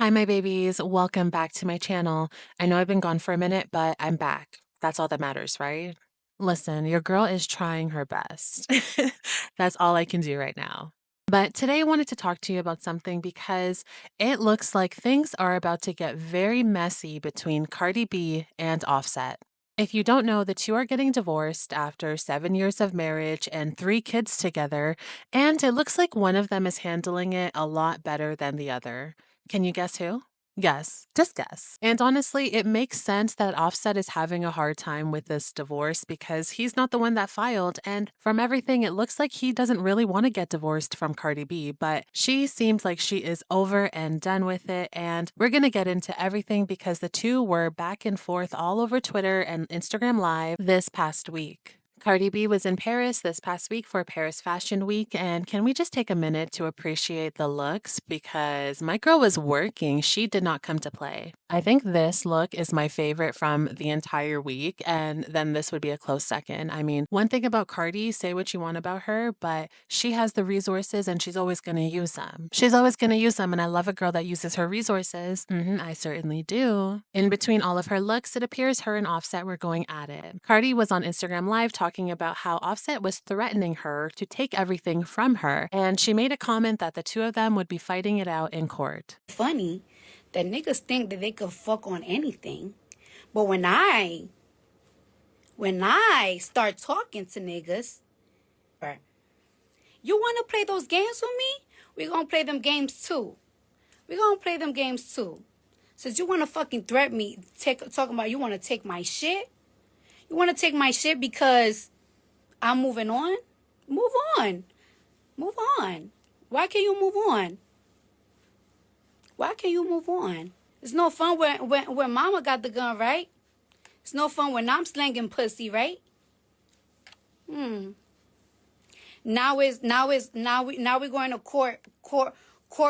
Hi, my babies. Welcome back to my channel. I know I've been gone for a minute, but I'm back. That's all that matters, right? Listen, your girl is trying her best. That's all I can do right now. But today I wanted to talk to you about something because it looks like things are about to get very messy between Cardi B and Offset. If you don't know, the two are getting divorced after 7 years of marriage and 3 kids together, and it looks like one of them is handling it a lot better than the other. Can you guess who? Yes, just guess. And honestly, it makes sense that Offset is having a hard time with this divorce because he's not the one that filed. And from everything, it looks like he doesn't really want to get divorced from Cardi B, but she seems like she is over and done with it. And we're going to get into everything because the two were back and forth all over Twitter and Instagram Live this past week. Cardi B was in Paris this past week for Paris Fashion Week, and can we just take a minute to appreciate the looks because my girl was working. She did not come to play. I think this look is my favorite from the entire week, and then this would be a close second. I mean, one thing about Cardi, say what you want about her, but she has the resources and she's always going to use them. She's always going to use them, and I love a girl that uses her resources. I certainly do. In between all of her looks, it appears her and Offset were going at it. Cardi was on Instagram Live talking about how Offset was threatening her to take everything from her, and she made a comment that the two of them would be fighting it out in court. Funny that niggas think that they could fuck on anything, but when I start talking to niggas, right, you want to play those games with me? We're gonna play them games too. Since you want to fucking threaten me, talking about you want to take my shit. You want to take my shit because I'm moving on? Move on. Why can't you move on? It's no fun when mama got the gun, right? It's no fun when I'm slanging pussy, right? Now we're going to court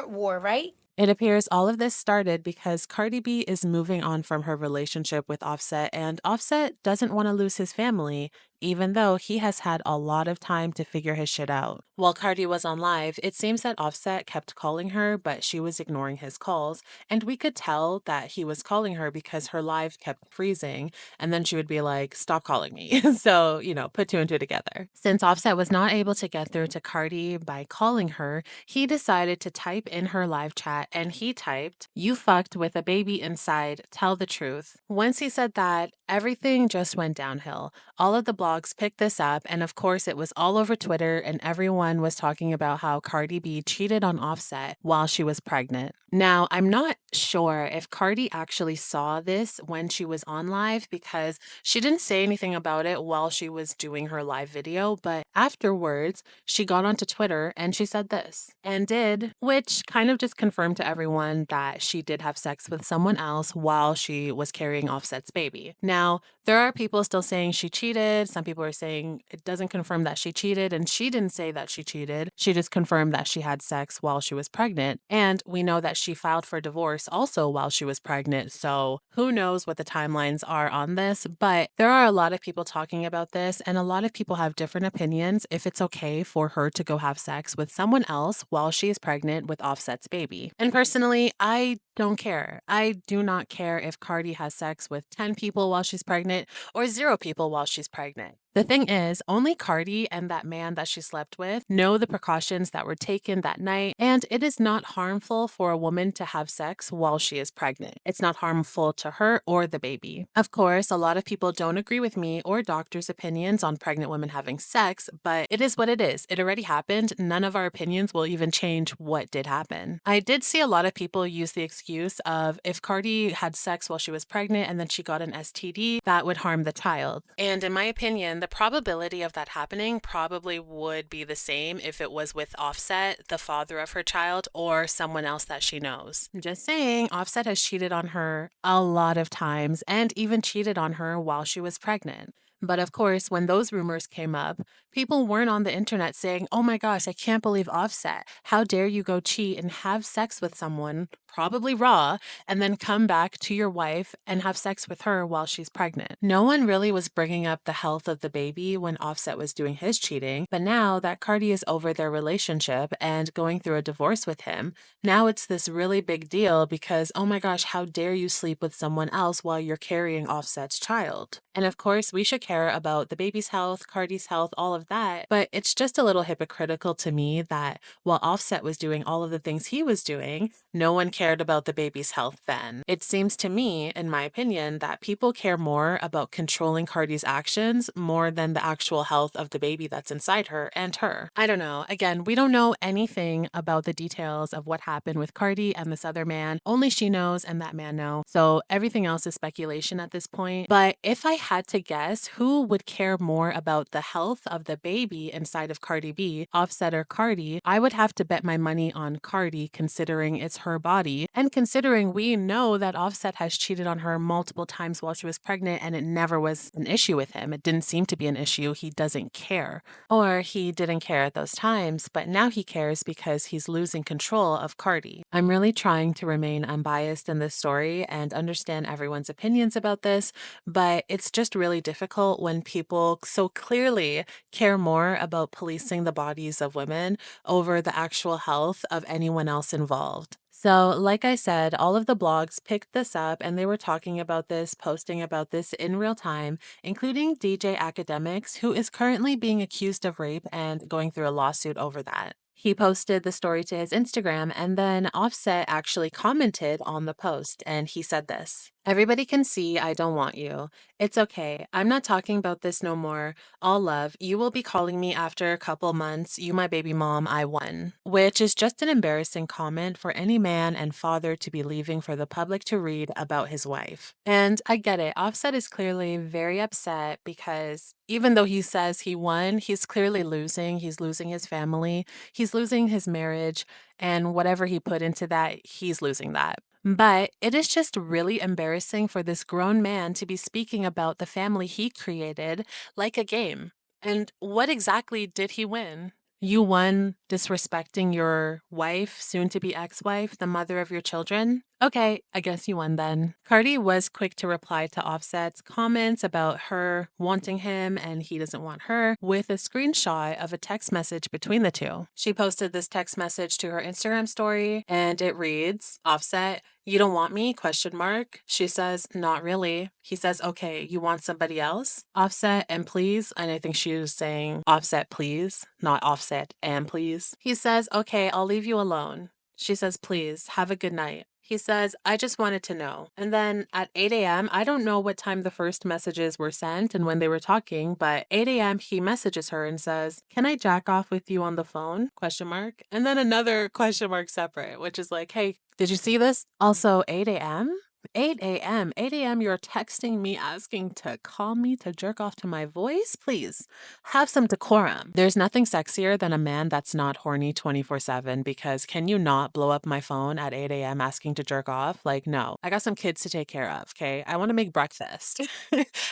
war, right? It appears all of this started because Cardi B is moving on from her relationship with Offset, and Offset doesn't want to lose his family, even though he has had a lot of time to figure his shit out. While Cardi was on live, it seems that Offset kept calling her, but she was ignoring his calls, and we could tell that he was calling her because her live kept freezing, and then she would be like, "Stop calling me." So, put two and two together. Since Offset was not able to get through to Cardi by calling her, he decided to type in her live chat, and he typed, "You fucked with a baby inside, tell the truth." Once he said that, everything just went downhill. All of the blogs picked this up, and of course, it was all over Twitter, and everyone was talking about how Cardi B cheated on Offset while she was pregnant. Now, I'm not sure if Cardi actually saw this when she was on live because she didn't say anything about it while she was doing her live video, but afterwards, she got onto Twitter and she said this and did, which kind of just confirmed to everyone that she did have sex with someone else while she was carrying Offset's baby. Now, there are people still saying she cheated. Some people are saying it doesn't confirm that she cheated, and she didn't say that she cheated. She just confirmed that she had sex while she was pregnant. And we know that she filed for divorce also while she was pregnant. So who knows what the timelines are on this, but there are a lot of people talking about this, and a lot of people have different opinions if it's okay for her to go have sex with someone else while she is pregnant with Offset's baby. And personally, I don't care. I do not care if Cardi has sex with 10 people while she's pregnant or 0 people while she's pregnant. The thing is, only Cardi and that man that she slept with know the precautions that were taken that night, and it is not harmful for a woman to have sex while she is pregnant. It's not harmful to her or the baby. Of course, a lot of people don't agree with me or doctors' opinions on pregnant women having sex, but it is what it is. It already happened. None of our opinions will even change what did happen. I did see a lot of people use the excuse of if Cardi had sex while she was pregnant and then she got an STD, that would harm the child. And in my opinion, the probability of that happening probably would be the same if it was with Offset, the father of her child, or someone else that she knows. I'm just saying, Offset has cheated on her a lot of times and even cheated on her while she was pregnant. But of course, when those rumors came up, people weren't on the internet saying, "Oh my gosh, I can't believe Offset. How dare you go cheat and have sex with someone probably raw, and then come back to your wife and have sex with her while she's pregnant. No one really was bringing up the health of the baby when Offset was doing his cheating, but now that Cardi is over their relationship and going through a divorce with him, now it's this really big deal because, oh my gosh, how dare you sleep with someone else while you're carrying Offset's child? And of course, we should care about the baby's health, Cardi's health, all of that, but it's just a little hypocritical to me that while Offset was doing all of the things he was doing, no one cared about the baby's health then. It seems to me, in my opinion, that people care more about controlling Cardi's actions more than the actual health of the baby that's inside her and her. I don't know. Again, we don't know anything about the details of what happened with Cardi and this other man. Only she knows and that man know. So everything else is speculation at this point. But if I had to guess who would care more about the health of the baby inside of Cardi B, Offset or Cardi, I would have to bet my money on Cardi considering it's her body and considering we know that Offset has cheated on her multiple times while she was pregnant and it never was an issue with him. It didn't seem to be an issue. He doesn't care. Or he didn't care at those times, but now he cares because he's losing control of Cardi. I'm really trying to remain unbiased in this story and understand everyone's opinions about this, but it's just really difficult when people so clearly care more about policing the bodies of women over the actual health of anyone else involved. So, like I said, all of the blogs picked this up and they were talking about this, posting about this in real time, including DJ Academics, who is currently being accused of rape and going through a lawsuit over that. He posted the story to his Instagram, and then Offset actually commented on the post, and he said this. Everybody can see I don't want you. It's okay. I'm not talking about this no more. All love. You will be calling me after a couple months. You, my baby mom, I won. Which is just an embarrassing comment for any man and father to be leaving for the public to read about his wife. And I get it. Offset is clearly very upset because even though he says he won, he's clearly losing. He's losing his family. He's losing his marriage. And whatever he put into that, he's losing that. But it is just really embarrassing for this grown man to be speaking about the family he created like a game. And what exactly did he win? You won disrespecting your wife, soon to be ex wife, the mother of your children? Okay, I guess you won then. Cardi was quick to reply to Offset's comments about her wanting him and he doesn't want her with a screenshot of a text message between the two. She posted this text message to her Instagram story and it reads, Offset, you don't want me? Question mark. She says, not really. He says, okay, you want somebody else? Offset and please. And I think she was saying Offset, please, not Offset and please. He says, okay, I'll leave you alone. She says, please, have a good night. He says, I just wanted to know. And then at 8 a.m., I don't know what time the first messages were sent and when they were talking, but 8 a.m. he messages her and says, can I jack off with you on the phone? Question mark. And then another question mark separate, which is like, hey, did you see this? Also 8 a.m.? 8 a.m. 8 a.m. You're texting me asking to call me to jerk off to my voice? Please have some decorum. There's nothing sexier than a man that's not horny 24/7 because can you not blow up my phone at 8 a.m. asking to jerk off? Like, no, I got some kids to take care of, okay? I want to make breakfast.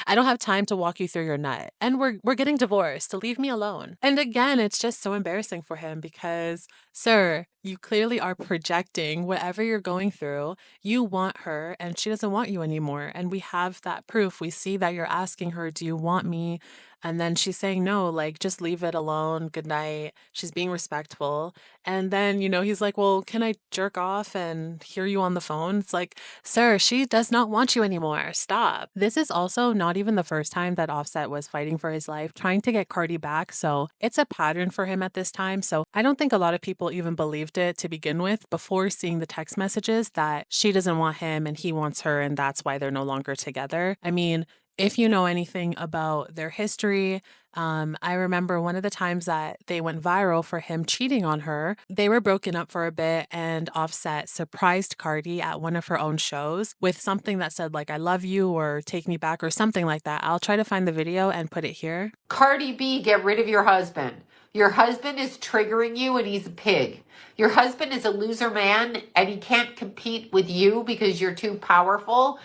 I don't have time to walk you through your nut. And we're getting divorced, to leave me alone. And again, it's just so embarrassing for him because, sir, you clearly are projecting whatever you're going through. You want her and she doesn't want you anymore. And we have that proof. We see that you're asking her, do you want me? And then she's saying no, like, just leave it alone. Good night. She's being respectful. And then, he's like, well, can I jerk off and hear you on the phone? It's like, sir, she does not want you anymore. Stop. This is also not even the first time that Offset was fighting for his life, trying to get Cardi back. So it's a pattern for him at this time. So I don't think a lot of people even believed it to begin with before seeing the text messages that she doesn't want him and he wants her and that's why they're no longer together. I mean, if you know anything about their history, I remember one of the times that they went viral for him cheating on her. They were broken up for a bit and Offset surprised Cardi at one of her own shows with something that said like, I love you or take me back or something like that. I'll try to find the video and put it here. Cardi B, get rid of your husband. Your husband is triggering you and he's a pig. Your husband is a loser man and he can't compete with you because you're too powerful.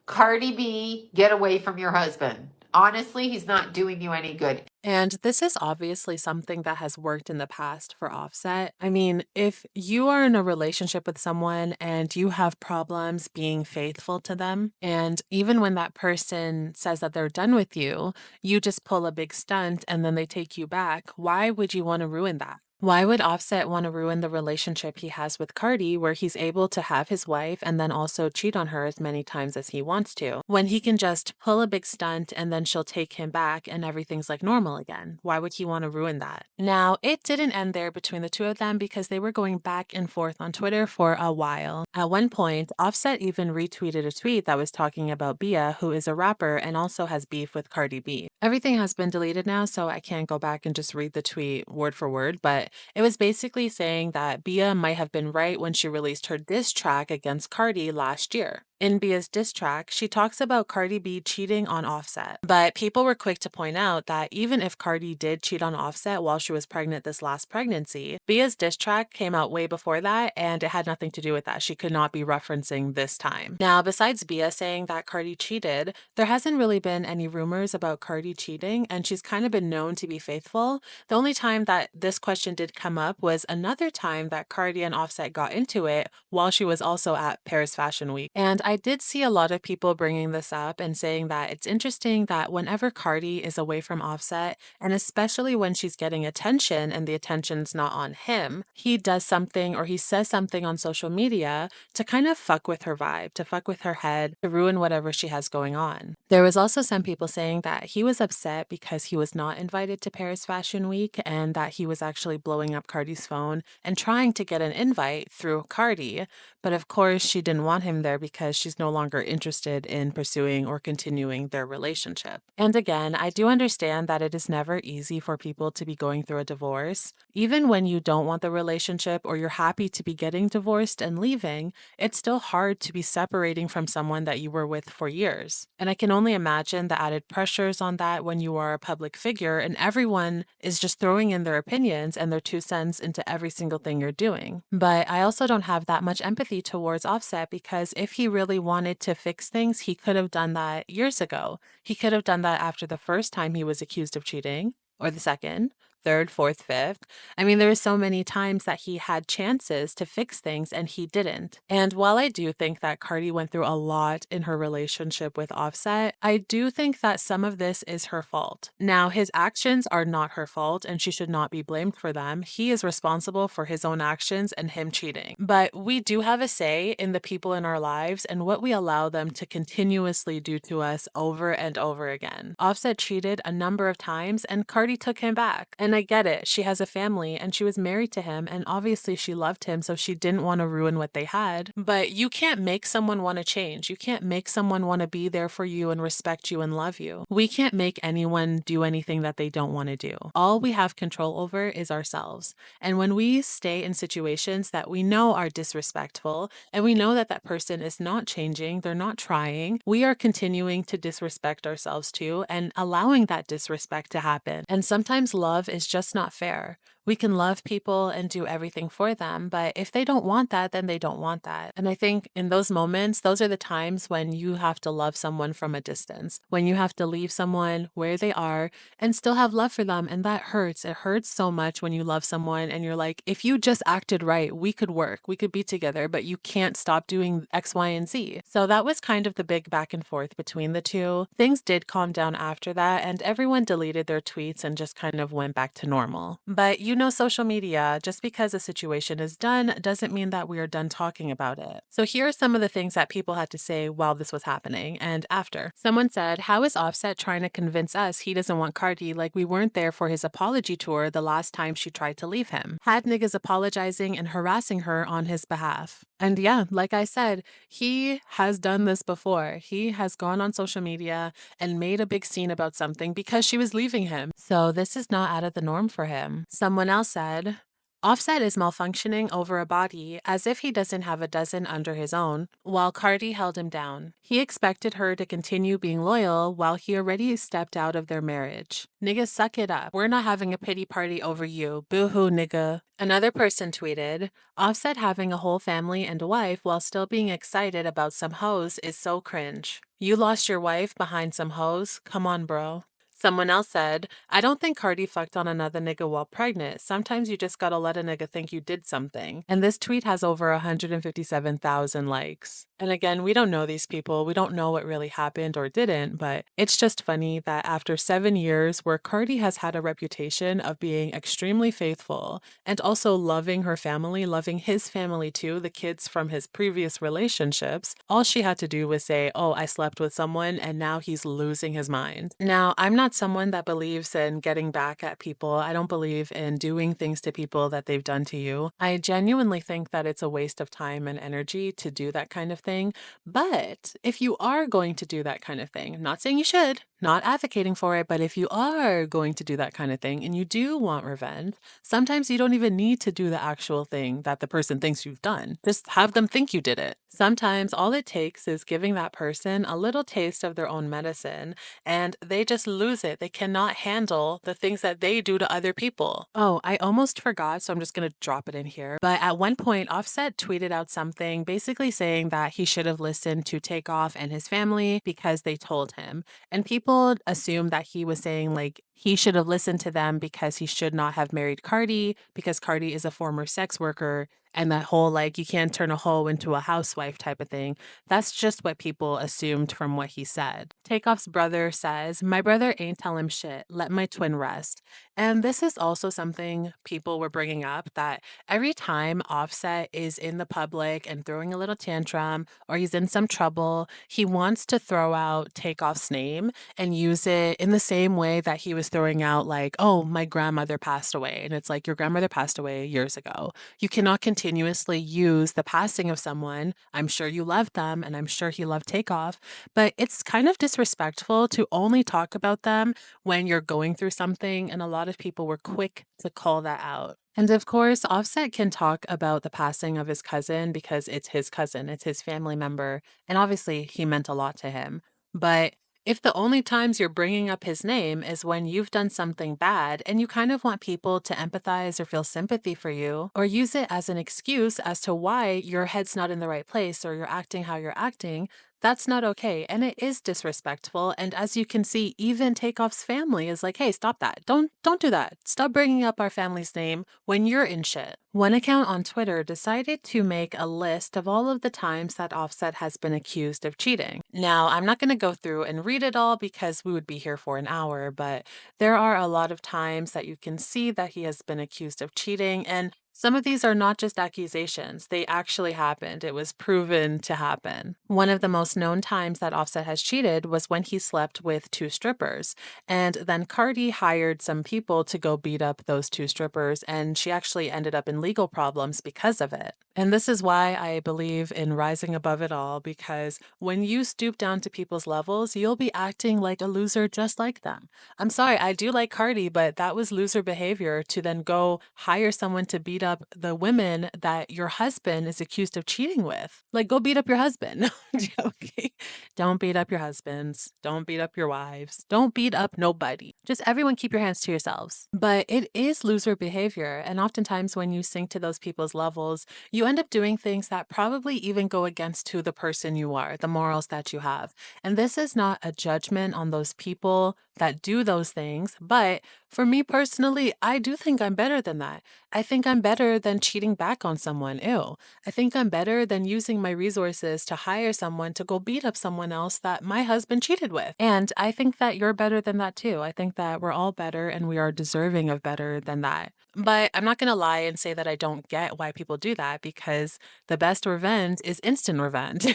Cardi B, get away from your husband. Honestly, he's not doing you any good. And this is obviously something that has worked in the past for Offset. I mean, if you are in a relationship with someone and you have problems being faithful to them, and even when that person says that they're done with you just pull a big stunt and then they take you back, why would you want to ruin that? Why would Offset want to ruin the relationship he has with Cardi, where he's able to have his wife and then also cheat on her as many times as he wants to, when he can just pull a big stunt and then she'll take him back and everything's like normal again? Why would he want to ruin that? Now, it didn't end there between the two of them because they were going back and forth on Twitter for a while. At one point, Offset even retweeted a tweet that was talking about Bia, who is a rapper and also has beef with Cardi B. Everything has been deleted now, so I can't go back and just read the tweet word for word, but it was basically saying that Bia might have been right when she released her diss track against Cardi last year. In Bia's diss track, she talks about Cardi B cheating on Offset. But people were quick to point out that even if Cardi did cheat on Offset while she was pregnant this last pregnancy, Bia's diss track came out way before that and it had nothing to do with that. She could not be referencing this time. Now, besides Bia saying that Cardi cheated, there hasn't really been any rumors about Cardi cheating, and she's kind of been known to be faithful. The only time that this question did come up was another time that Cardi and Offset got into it while she was also at Paris Fashion Week. And I did see a lot of people bringing this up and saying that it's interesting that whenever Cardi is away from Offset, and especially when she's getting attention and the attention's not on him, he does something or he says something on social media to kind of fuck with her vibe, to fuck with her head, to ruin whatever she has going on. There was also some people saying that he was upset because he was not invited to Paris Fashion Week and that he was actually blowing up Cardi's phone and trying to get an invite through Cardi. But of course, she didn't want him there because she's no longer interested in pursuing or continuing their relationship. And again, I do understand that it is never easy for people to be going through a divorce. Even when you don't want the relationship or you're happy to be getting divorced and leaving, it's still hard to be separating from someone that you were with for years. And I can only imagine the added pressures on that when you are a public figure and everyone is just throwing in their opinions and their 2 cents into every single thing you're doing. But I also don't have that much empathy towards Offset because if he really wanted to fix things, he could have done that years ago. He could have done that after the first time he was accused of cheating, or the second, third, fourth, fifth. I mean, there were so many times that he had chances to fix things and he didn't. And while I do think that Cardi went through a lot in her relationship with Offset, I do think that some of this is her fault. Now, his actions are not her fault and she should not be blamed for them. He is responsible for his own actions and him cheating. But we do have a say in the people in our lives and what we allow them to continuously do to us over and over again. Offset cheated a number of times and Cardi took him back. And I get it. She has a family and she was married to him and obviously she loved him, so she didn't want to ruin what they had. But you can't make someone want to change. You can't make someone want to be there for you and respect you and love you. We can't make anyone do anything that they don't want to do. All we have control over is ourselves. And when we stay in situations that we know are disrespectful and we know that that person is not changing, they're not trying, we are continuing to disrespect ourselves too and allowing that disrespect to happen. And sometimes love is just not fair. We can love people and do everything for them, but if they don't want that, then they don't want that. And I think in those moments, those are the times when you have to love someone from a distance, when you have to leave someone where they are and still have love for them. And that hurts. It hurts so much when you love someone and you're like, if you just acted right, we could work, we could be together, but you can't stop doing X, Y, and Z. So that was kind of the big back and forth between the two. Things did calm down after that, and everyone deleted their tweets and just kind of went back to normal. But you know, social media, just because a situation is done doesn't mean that we are done talking about it. So here are some of the things that people had to say while this was happening and after. Someone said, how is Offset trying to convince us he doesn't want Cardi like we weren't there for his apology tour the last time she tried to leave him? Had niggas apologizing and harassing her on his behalf. And yeah, like I said, he has done this before. He has gone on social media and made a big scene about something because she was leaving him. So this is not out of the norm for him. Someone else said, Offset is malfunctioning over a body as if he doesn't have a dozen under his own, while Cardi held him down. He expected her to continue being loyal while he already stepped out of their marriage. Nigga, suck it up. We're not having a pity party over you. Boo-hoo, nigga. Another person tweeted, Offset having a whole family and a wife while still being excited about some hoes is so cringe. You lost your wife behind some hoes? Come on, bro. Someone else said, I don't think Cardi fucked on another nigga while pregnant. Sometimes you just gotta let a nigga think you did something. And this tweet has over 157,000 likes. And again, we don't know these people. We don't know what really happened or didn't, but it's just funny that after 7 years, where Cardi has had a reputation of being extremely faithful and also loving her family, loving his family too, the kids from his previous relationships, all she had to do was say, oh, I slept with someone, and now he's losing his mind. Now, I'm not someone that believes in getting back at people. I don't believe in doing things to people that they've done to you. I genuinely think that it's a waste of time and energy to do that kind of thing. But if you are going to do that kind of thing, I'm not saying you should, not advocating for it, but if you are going to do that kind of thing and you do want revenge, sometimes you don't even need to do the actual thing that the person thinks you've done. Just have them think you did it. Sometimes all it takes is giving that person a little taste of their own medicine and they just lose it. They cannot handle the things that they do to other people. Oh, I almost forgot, so I'm just going to drop it in here. But at one point, Offset tweeted out something basically saying that he should have listened to Takeoff and his family because they told him. And people assumed that he was saying, like, he should have listened to them because he should not have married Cardi because Cardi is a former sex worker. And that whole, like, you can't turn a hoe into a housewife type of thing. That's just what people assumed from what he said. Takeoff's brother says, my brother ain't tell him shit. Let my twin rest. And this is also something people were bringing up, that every time Offset is in the public and throwing a little tantrum or he's in some trouble, he wants to throw out Takeoff's name and use it in the same way that he was throwing out, like, oh, my grandmother passed away. And it's like, your grandmother passed away years ago. You cannot continuously use the passing of someone. I'm sure you loved them, and I'm sure he loved Takeoff, but it's kind of disrespectful to only talk about them when you're going through something, and a lot of people were quick to call that out. And of course, Offset can talk about the passing of his cousin because it's his cousin, it's his family member, and obviously he meant a lot to him. But if the only times you're bringing up his name is when you've done something bad and you kind of want people to empathize or feel sympathy for you, or use it as an excuse as to why your head's not in the right place or you're acting how you're acting, that's not okay. And it is disrespectful. And as you can see, even Takeoff's family is like, hey, stop that. Don't do that. Stop bringing up our family's name when you're in shit. One account on Twitter decided to make a list of all of the times that Offset has been accused of cheating. Now, I'm not going to go through and read it all because we would be here for an hour, but there are a lot of times that you can see that he has been accused of cheating, and some of these are not just accusations. They actually happened. It was proven to happen. One of the most known times that Offset has cheated was when he slept with two strippers. And then Cardi hired some people to go beat up those two strippers, and she actually ended up in legal problems because of it. And this is why I believe in rising above it all, because when you stoop down to people's levels, you'll be acting like a loser just like them. I'm sorry, I do like Cardi, but that was loser behavior to then go hire someone to beat up the women that your husband is accused of cheating with. Like, go beat up your husband. No, I'm joking. Don't beat up your husbands. Don't beat up your wives. Don't beat up nobody. Just everyone keep your hands to yourselves. But it is loser behavior. And oftentimes when you sink to those people's levels, you end up doing things that probably even go against who the person you are, the morals that you have. And this is not a judgment on those people that do those things, but for me personally, I do think I'm better than that. I think I'm better than cheating back on someone. Ew. I think I'm better than using my resources to hire someone to go beat up someone else that my husband cheated with. And I think that you're better than that too. I think that we're all better and we are deserving of better than that. But I'm not going to lie and say that I don't get why people do that, because the best revenge is instant revenge.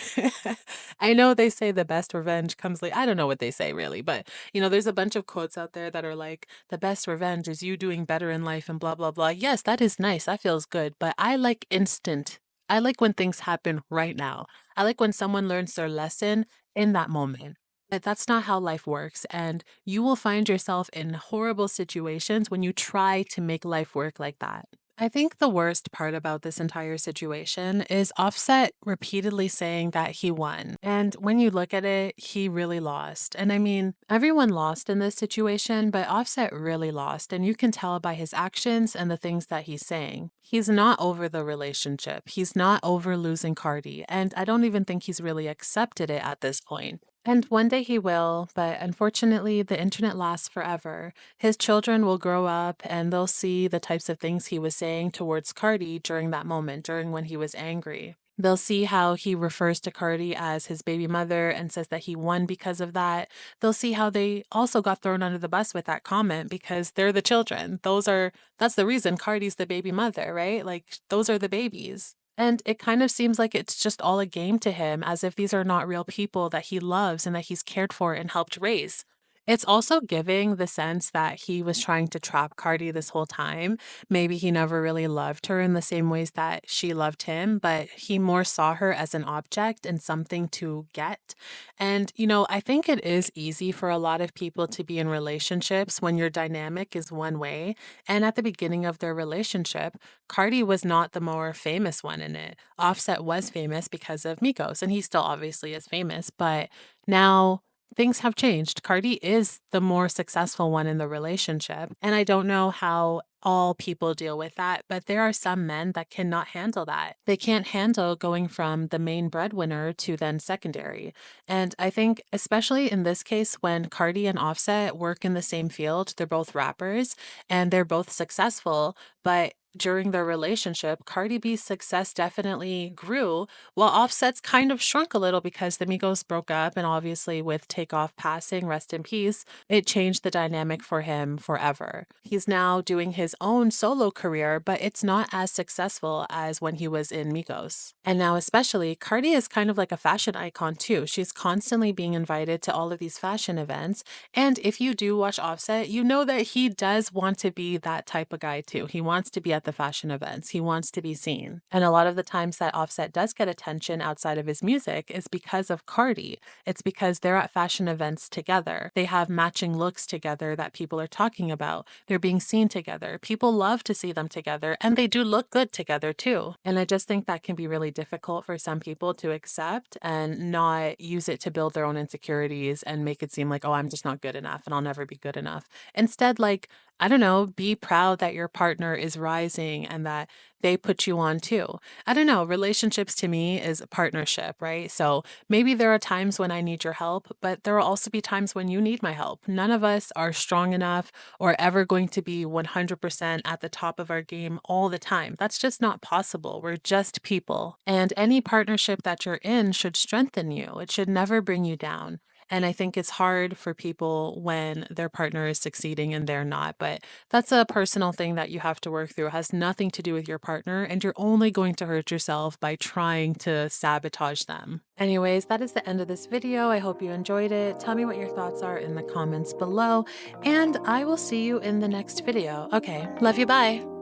I know they say the best revenge comes late. I don't know what they say really, but there's a bunch of quotes out there that are like, the best revenge is you doing better in life and blah, blah, blah. Yes, that is nice. That feels good. But I like instant. I like when things happen right now. I like when someone learns their lesson in that moment. But that's not how life works. And you will find yourself in horrible situations when you try to make life work like that. I think the worst part about this entire situation is Offset repeatedly saying that he won. And when you look at it, he really lost. And I mean, everyone lost in this situation, but Offset really lost. And you can tell by his actions and the things that he's saying. He's not over the relationship. He's not over losing Cardi. And I don't even think he's really accepted it at this point. And one day he will, but unfortunately, the internet lasts forever. His children will grow up and they'll see the types of things he was saying towards Cardi during that moment, during when he was angry. They'll see how he refers to Cardi as his baby mother and says that he won because of that. They'll see how they also got thrown under the bus with that comment because they're the children. That's the reason Cardi's the baby mother, right? Like, those are the babies. And it kind of seems like it's just all a game to him, as if these are not real people that he loves and that he's cared for and helped raise. It's also giving the sense that he was trying to trap Cardi this whole time. Maybe he never really loved her in the same ways that she loved him, but he more saw her as an object and something to get. And, I think it is easy for a lot of people to be in relationships when your dynamic is one way. And at the beginning of their relationship, Cardi was not the more famous one in it. Offset was famous because of Migos, and he still obviously is famous, but now things have changed. Cardi is the more successful one in the relationship. And I don't know how all people deal with that, but there are some men that cannot handle that. They can't handle going from the main breadwinner to then secondary. And I think, especially in this case, when Cardi and Offset work in the same field, they're both rappers and they're both successful, but during their relationship, Cardi B's success definitely grew, while Offset's kind of shrunk a little because the Migos broke up, and obviously with Takeoff passing, rest in peace, it changed the dynamic for him forever. He's now doing his own solo career, but it's not as successful as when he was in Migos. And now, especially, Cardi is kind of like a fashion icon too. She's constantly being invited to all of these fashion events. And if you do watch Offset, you know that he does want to be that type of guy too. He wants to be at the fashion events, he wants to be seen. And a lot of the times that Offset does get attention outside of his music is because of Cardi. It's because they're at fashion events together. They have matching looks together that people are talking about. They're being seen together. People love to see them together, and they do look good together too. And I just think that can be really difficult for some people to accept and not use it to build their own insecurities and make it seem like, oh, I'm just not good enough and I'll never be good enough. Instead, like, I don't know, be proud that your partner is rising and that they put you on too. I don't know, relationships to me is a partnership, right? So maybe there are times when I need your help, but there will also be times when you need my help. None of us are strong enough or ever going to be 100% at the top of our game all the time. That's just not possible. We're just people. And any partnership that you're in should strengthen you, it should never bring you down. And I think it's hard for people when their partner is succeeding and they're not. But that's a personal thing that you have to work through. It has nothing to do with your partner, and you're only going to hurt yourself by trying to sabotage them. Anyways, that is the end of this video. I hope you enjoyed it. Tell me what your thoughts are in the comments below, and I will see you in the next video. Okay, love you, bye.